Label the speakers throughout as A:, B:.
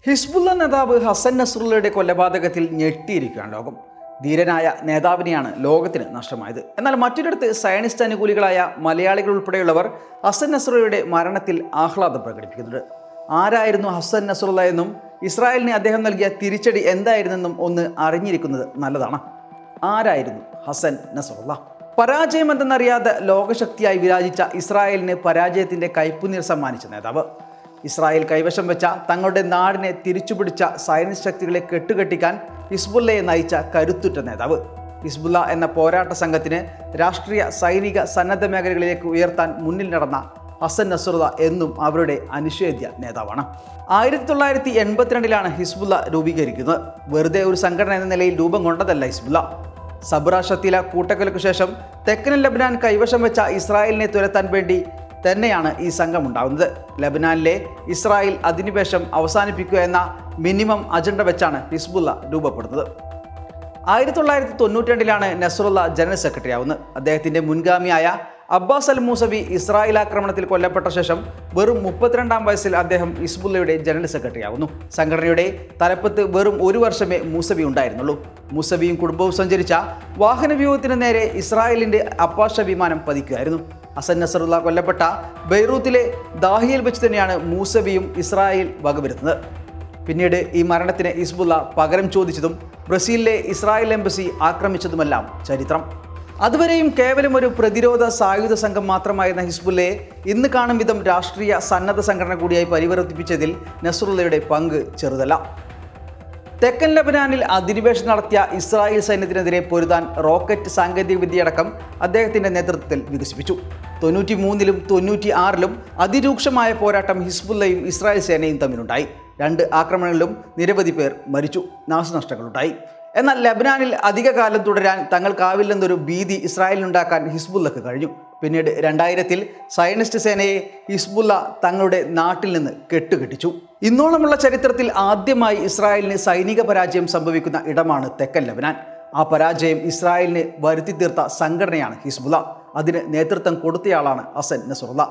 A: Hezbollah നേതാവ് ഹസൻ നസ്രുള്ളയുടെ കൊലപാതകത്തിൽ ഞെട്ടിയിരിക്കുകയാണ് ലോകം. ധീരനായ നേതാവിനെയാണ് ലോകത്തിന് നഷ്ടമായത്. എന്നാൽ മറ്റൊരിടത്ത് സയനിസ്റ്റ് അനുകൂലികളായ മലയാളികൾ ഉൾപ്പെടെയുള്ളവർ ഹസൻ നസ്രുള്ളയുടെ മരണത്തിൽ ആഹ്ലാദം പ്രകടിപ്പിക്കുന്നുണ്ട്. ആരായിരുന്നു ഹസൻ നസ്രുള്ള എന്നും ഇസ്രായേലിന് അദ്ദേഹം നൽകിയ തിരിച്ചടി എന്തായിരുന്നെന്നും ഒന്ന് അറിഞ്ഞിരിക്കുന്നത് നല്ലതാണ്. ആരായിരുന്നു ഹസൻ നസ്രുള്ള? പരാജയം എന്തെന്നറിയാതെ ലോകശക്തിയായി വിരാജിച്ച ഇസ്രായേലിന് പരാജയത്തിന്റെ കൈപ്പുനീർ സമ്മാനിച്ച നേതാവ്. ഇസ്രായേൽ കൈവശം വെച്ച തങ്ങളുടെ നാടിനെ തിരിച്ചുപിടിച്ച സയനിസ്റ്റ് ശക്തികളെ കെട്ടുകെട്ടിക്കാൻ ഹിസ്ബുള്ളയെ നയിച്ച കരുത്തുറ്റ നേതാവ്. ഹിസ്ബുള്ള എന്ന പോരാട്ട സംഘത്തിന് രാഷ്ട്രീയ, സൈനിക, സന്നദ്ധ മേഖലകളിലേക്ക് ഉയർത്താൻ മുന്നിൽ നടന്ന ഹസൻ നസ്രുള്ള എന്നും അവരുടെ അനിഷേധ്യ നേതാവാണ്. 1982 ഹിസ്ബുള്ള രൂപീകരിക്കുന്നത്. വെറുതെ ഒരു സംഘടന എന്ന നിലയിൽ രൂപം കൊണ്ടതല്ല ഹിസ്ബുള്ള. സബ്ര ഷത്തീല കൂട്ടക്കൊലയ്ക്കു ശേഷം തെക്കൻ ലബനാൻ കൈവശം വെച്ച ഇസ്രായേലിനെ തുരത്താൻ വേണ്ടി തന്നെയാണ് ഈ സംഘം ഉണ്ടാകുന്നത്. ലബനാനിലെ ഇസ്രായേൽ അധിനിവേശം അവസാനിപ്പിക്കുക എന്ന മിനിമം അജണ്ട വെച്ചാണ് ഹിസ്ബുള്ള രൂപപ്പെടുന്നത്. 1992 നസ്രുള്ള ജനറൽ സെക്രട്ടറി ആവുന്നത്. അദ്ദേഹത്തിന്റെ മുൻഗാമിയായ അബ്ബാസ് അൽ മൂസവി ഇസ്രായേൽ ആക്രമണത്തിൽ കൊല്ലപ്പെട്ട ശേഷം വെറും 32-ാം വയസ്സിൽ അദ്ദേഹം ഹിസ്ബുള്ളയുടെ ജനറൽ സെക്രട്ടറി ആവുന്നു. സംഘടനയുടെ തലപ്പത്ത് വെറും ഒരു വർഷമേ മൂസവി ഉണ്ടായിരുന്നുള്ളൂ. മൂസവിയും കുടുംബവും സഞ്ചരിച്ച വാഹനവ്യൂഹത്തിന് നേരെ ഇസ്രായേലിന്റെ അപ്പാഷ വിമാനം പതിക്കുകയായിരുന്നു. ഹസൻ നസ്രുള്ള കൊല്ലപ്പെട്ട ബെയ്റൂത്തിലെ ദാഹിയിൽ വെച്ച് തന്നെയാണ് മൂസവിയും ഇസ്രായേൽ വകവരുത്തുന്നത്. പിന്നീട് ഈ മരണത്തിന് ഹിസ്ബുള്ള പകരം ചോദിച്ചതും ബ്രസീലിലെ ഇസ്രായേൽ എംബസി ആക്രമിച്ചതുമെല്ലാം ചരിത്രം. അതുവരെയും കേവലം ഒരു പ്രതിരോധ സായുധ സംഘം മാത്രമായിരുന്ന ഹിസ്ബുള്ളയെ ഇന്ന് കാണും വിധം രാഷ്ട്രീയ സന്നദ്ധ സംഘടന കൂടിയായി പരിവർത്തിപ്പിച്ചതിൽ നസ്രുള്ളയുടെ പങ്ക് ചെറുതല്ല. തെക്കൻ ലബനാനിൽ അധിനിവേശം നടത്തിയ ഇസ്രായേൽ സൈന്യത്തിനെതിരെ പൊരുതാൻ റോക്കറ്റ് സാങ്കേതികവിദ്യയടക്കം അദ്ദേഹത്തിന്റെ നേതൃത്വത്തിൽ വികസിപ്പിച്ചു. 93-ലും 96-ലും അതിരൂക്ഷമായ പോരാട്ടം ഹിസ്ബുള്ളയും ഇസ്രായേൽ സേനയും തമ്മിലുണ്ടായി. 2 ആക്രമണങ്ങളിലും നിരവധി പേർ മരിച്ചു, നാശനഷ്ടങ്ങളുണ്ടായി. എന്നാൽ ലബനാനിൽ അധികകാലം തുടരാൻ തങ്ങൾക്കാവില്ലെന്നൊരു ഭീതി ഇസ്രായേലിനുണ്ടാക്കാൻ ഹിസ്ബുള്ളക്ക് കഴിഞ്ഞു. പിന്നീട് 2000-ൽ സയനിസ്റ്റ് സേനയെ ഹിസ്ബുള്ള തങ്ങളുടെ നാട്ടിൽ നിന്ന് കെട്ടുകെട്ടിച്ചു. ഇന്നോളമുള്ള ചരിത്രത്തിൽ ആദ്യമായി ഇസ്രായേലിന് സൈനിക പരാജയം സംഭവിക്കുന്ന ഇടമാണ് തെക്കൻ ലബനാൻ. ആ പരാജയം ഇസ്രായേലിന് വരുത്തി തീർത്ത സംഘടനയാണ് ഹിസ്ബുള്ള. അതിന് നേതൃത്വം കൊടുത്തയാളാണ് ഹസൻ നസ്രുള്ള.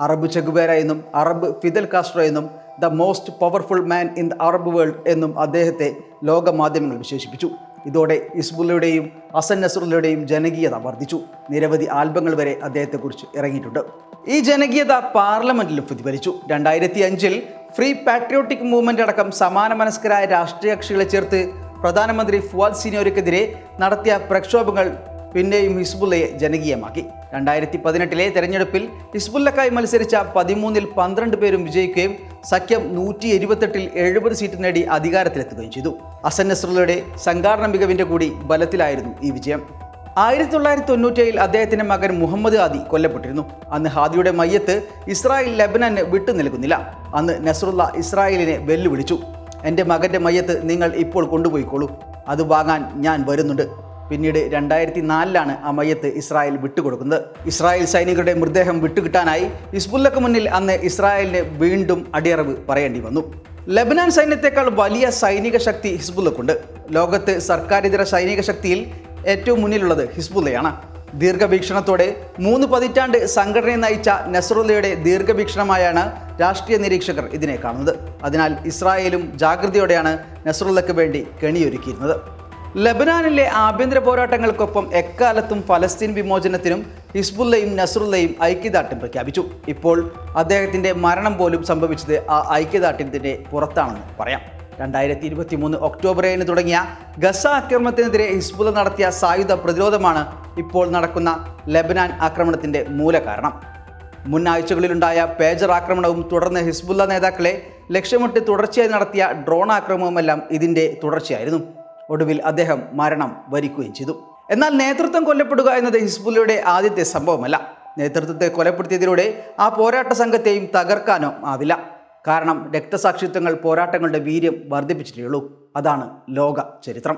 A: അറബ് ചെഗുവേര എന്നും അറബ് ഫിദൽ കാസ്ട്രോ എന്നും the most powerful man in the Arab world എന്നും അദ്ദേഹത്തെ ലോക മാധ്യമങ്ങൾ വിശേഷിപ്പിച്ചു. ഇതോടെ ഹിസ്ബുള്ളയുടെയും ഹസൻ നസ്രുള്ളയുടെയും ജനകീയത വർദ്ധിച്ചു. നിരവധി ആൽബങ്ങൾ വരെ അദ്ദേഹത്തെക്കുറിച്ച് ഇറങ്ങിയിട്ടുണ്ട്. ഈ ജനകീയത പാർലമെന്റിലും പ്രതിഫലിച്ചു. 2005-ൽ ഫ്രീ പാട്രിയോട്ടിക് മൂവ്മെന്റ് അടക്കം സമാന മനസ്കരായ രാഷ്ട്രീയ കക്ഷികളെ ചേർത്ത് പ്രധാനമന്ത്രി ഫുവാദ് സിനിയോയ്ക്കെതിരെ നടത്തിയ പ്രക്ഷോഭങ്ങൾ പിന്നെയും ഹിസ്ബുള്ളയെ ജനകീയമാക്കി. 2018-ലെ തെരഞ്ഞെടുപ്പിൽ ഹിസ്ബുള്ളക്കായി മത്സരിച്ച 13-ൽ 12 പേരും വിജയിക്കുകയും സഖ്യം 178-ൽ 70 സീറ്റ് നേടി അധികാരത്തിലെത്തുകയും ചെയ്തു. ഹസൻ നസ്രുള്ളയുടെ സംഘാടന മികവിന്റെ കൂടി ബലത്തിലായിരുന്നു ഈ വിജയം. 1997-ൽ അദ്ദേഹത്തിന്റെ മകൻ മുഹമ്മദ് ഹാദി കൊല്ലപ്പെട്ടിരുന്നു. അന്ന് ഹാദിയുടെ മയ്യത്ത് ഇസ്രായേൽ ലബനാന് വിട്ടു നൽകുന്നില്ല. അന്ന് നസ്രുള്ള ഇസ്രായേലിനെ വെല്ലുവിളിച്ചു. എൻ്റെ മകൻ്റെ മയ്യത്ത് നിങ്ങൾ ഇപ്പോൾ കൊണ്ടുപോയിക്കോളൂ, അത് വാങ്ങാൻ ഞാൻ വരുന്നുണ്ട്. പിന്നീട് 2004-ലാണ് ആ മയ്യത്ത് ഇസ്രായേൽ വിട്ടുകൊടുക്കുന്നത്. ഇസ്രായേൽ സൈനികരുടെ മൃതദേഹം വിട്ടുകിട്ടാനായി ഹിസ്ബുള്ളക്ക് മുന്നിൽ അന്ന് ഇസ്രായേലിന് വീണ്ടും അടിയറവ് പറയേണ്ടി വന്നു. ലബനാൻ സൈന്യത്തെക്കാൾ വലിയ സൈനിക ശക്തി ഹിസ്ബുള്ളക്കുണ്ട്. ലോകത്ത് സർക്കാരിതര സൈനിക ശക്തിയിൽ ഏറ്റവും മുന്നിലുള്ളത് ഹിസ്ബുള്ളയാണ്. ദീർഘവീക്ഷണത്തോടെ 3 പതിറ്റാണ്ട് സംഘടനയെ നയിച്ച നസ്രുള്ളയുടെ ദീർഘവീക്ഷണമായാണ് രാഷ്ട്രീയ നിരീക്ഷകർ ഇതിനെ കാണുന്നത്. അതിനാൽ ഇസ്രായേലും ജാഗ്രതയോടെയാണ് നസ്രുള്ളക്ക് വേണ്ടി കെണിയൊരുക്കിയിരുന്നത്. ലബനാനിലെ ആഭ്യന്തര പോരാട്ടങ്ങൾക്കൊപ്പം എക്കാലത്തും ഫലസ്തീൻ വിമോചനത്തിനും ഹിസ്ബുള്ളയും നസ്രുള്ളയും ഐക്യദാർഢ്യം പ്രഖ്യാപിച്ചു. ഇപ്പോൾ അദ്ദേഹത്തിന്റെ മരണം പോലും സംഭവിച്ചത് ആ ഐക്യദാർഢ്യത്തിന്റെ പുറത്താണെന്ന് പറയാം. 2023 ഒക്ടോബർ 7 തുടങ്ങിയ ഗസ ആക്രമണത്തിനെതിരെ ഹിസ്ബുള്ള നടത്തിയ സായുധ പ്രതിരോധമാണ് ഇപ്പോൾ നടക്കുന്ന ലബനാൻ ആക്രമണത്തിന്റെ മൂലകാരണം. മുൻ ആഴ്ചകളിലുണ്ടായ പേജർ ആക്രമണവും തുടർന്ന് ഹിസ്ബുള്ള നേതാക്കളെ ലക്ഷ്യമിട്ട് തുടർച്ചയായി നടത്തിയ ഡ്രോൺ ആക്രമണവുമെല്ലാം ഇതിന്റെ തുടർച്ചയായിരുന്നു. ഒടുവിൽ അദ്ദേഹം മരണം വരിക്കുകയും ചെയ്തു. എന്നാൽ നേതൃത്വം കൊല്ലപ്പെടുക എന്നത് ഹിസ്ബുള്ളയുടെ ആദ്യത്തെ സംഭവമല്ല. നേതൃത്വത്തെ കൊലപ്പെടുത്തിയതിലൂടെ ആ പോരാട്ട സംഘത്തെയും തകർക്കാനോ ആവില്ല. കാരണം രക്തസാക്ഷിത്വങ്ങൾ പോരാട്ടങ്ങളുടെ വീര്യം വർദ്ധിപ്പിച്ചിട്ടേ ഉള്ളൂ. അതാണ് ലോക ചരിത്രം.